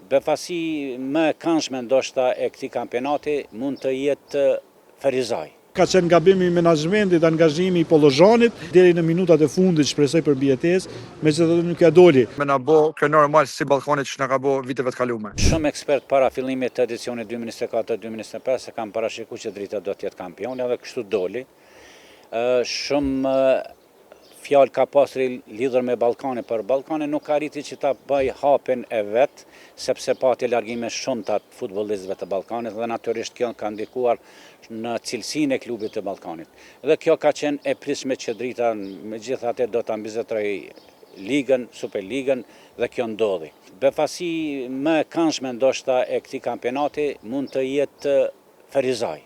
Befasi më e këndshme ndoshta e këtij kampionati mund të jetë Ferizaj. Ka qenë gabimi i menaxhmentit, angazhimi i Pollozhanit deri në minutat e fundit shpresoj për mbijetesë, megjithatë nuk ja doli. Me na bë kjo normal si Ballkanit që na ka bë viteve të kaluara. Shumë ekspert para fillimit të edicionit 2024-2025 se kanë parashikuar që Drita do të jetë kampion edhe kështu doli. Shumë fjalë ka pasur lidhur me Ballkanin, por Ballkani nuk arriti që ta bëj hapin e vet, sepse pati largime shumë të futbollistëve të Ballkanit dhe natyrisht kjo ka ndikuar në cilësinë e klubit të Ballkanit. Dhe kjo ka qenë e pritshme që Drita megjithatë do ta mbizetojë ligën, Superligën dhe kjo ndodhi. Befasi më e këndshme ndoshta e këtij kampionati mund të jetë Ferizaj,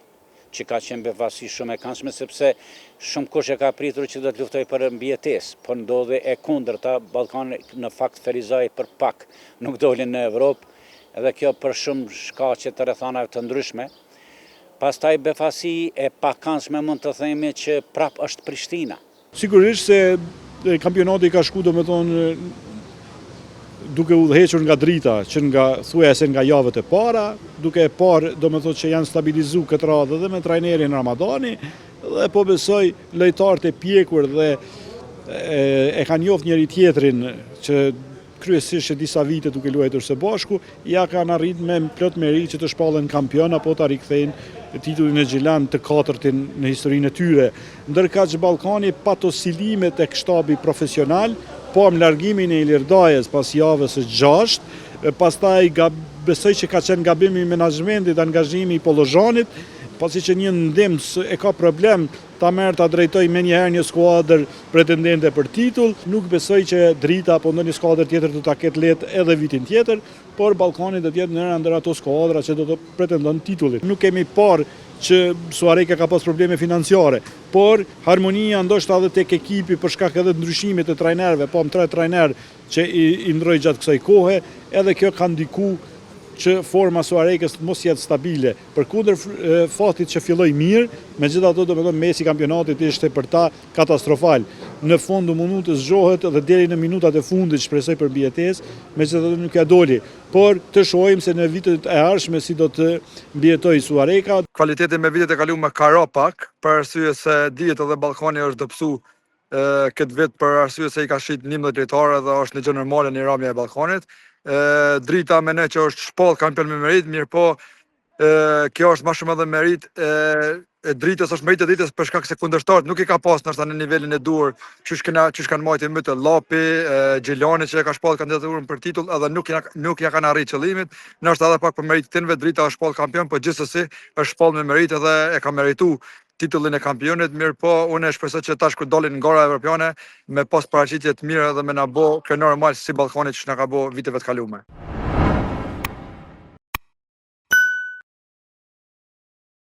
që ka qenë befasi shumë e këndshme sepse shumë kush e ka pritur që do të luftoj për mbijetesë, por ndodhi e kundërta. Ballkani në fakt Ferizaj për pak nuk doli në Evropë dhe kjo për shumë shkaqe të rrethanave të ndryshme. Pastaj befasi e pakëndshme mund të themi që prap është Prishtina. Sigurisht se kampionati ka shku domethënë duke udhëhequr nga Drita, që thuajse nga javët e para, duke e parë domethënë që janë stabilizuar këtë radhë dhe me trajnerin Ramadani, dhe po besoj lojtarët e pjekur dhe e kanë njohur njëri tjetrin që kryesisht disa vite duke luajtur së bashku, ja kanë arritur me plot meri që të shpallen kampion apo ta rikthejnë titullin e Gjilan të katërtin në historinë e tyre. Ndërkaq Ballkani pa to silimet e shtabi profesional, po më largimin e Ilirdajës pas javës së 6, pastaj besoj që ka qenë gabimi i menaxhmentit, angazhimi i Pollozhanit, pasi që një ndemës e ka problem ta merr ta drejtoj me njëherë një skuadër pretendente për titull, nuk besoj që Drita apo ndonjë skuadër tjetër do ta ketë lehtë edhe vitin tjetër, por Ballkani do të jetë njëra ndër ato skuadra që do të pretendon titullin. Nuk kemi parë që Suareka ka pas probleme financiare, por harmonia ndoshta edhe tek ekipi për shkak edhe të ndryshimit të trajnerëve, po më 3 trajnerë që i ndroi gjatë kësaj kohe, edhe kjo ka ndikuar që forma Suarekës mos jetë stabile. Përkundër fatit që filloi mirë, megjithatë domethënë mesi kampionatit ishte për ta katastrofal. Në fund u mundu të zgjohet dhe deri në minutat e fundit shpresoj për mbijetesë, megjithatë nuk ja doli. Por të shohim se në vitet e ardhshme si do të mbijetojë Suareka. Kvaliteti me vitet e kaluara ka ra pak, për arsye se dihet edhe Ballkani është dobësu këtë vit për arsye se i ka shit 11 lojtarë dhe është në gjë normale në ramja e Ballkanit. Drita mendoj që është shpall kampion me merit, mirë po kjo është më shumë edhe merit e Dritës, është merit e Dritës për shkak se kundërshtarët nuk i ka pas ndoshta në nivelin e duhur, çish kanë marrë më të Llapi, Xhelani që e ka shpall kandidaturën për titull, edhe nuk ja kanë arritur qëllimit, ndoshta edhe pak për merit të tyre Drita është shpall kampion, por gjithsesi është shpall me merit edhe e ka merituar titullin e kampionit, mirë po unë shpresoj që tash kur dolin në gara evropiane me pas paraqitje të mira dhe me na bë kjo normal si Ballkanit që na ka bë viteve të kaluara.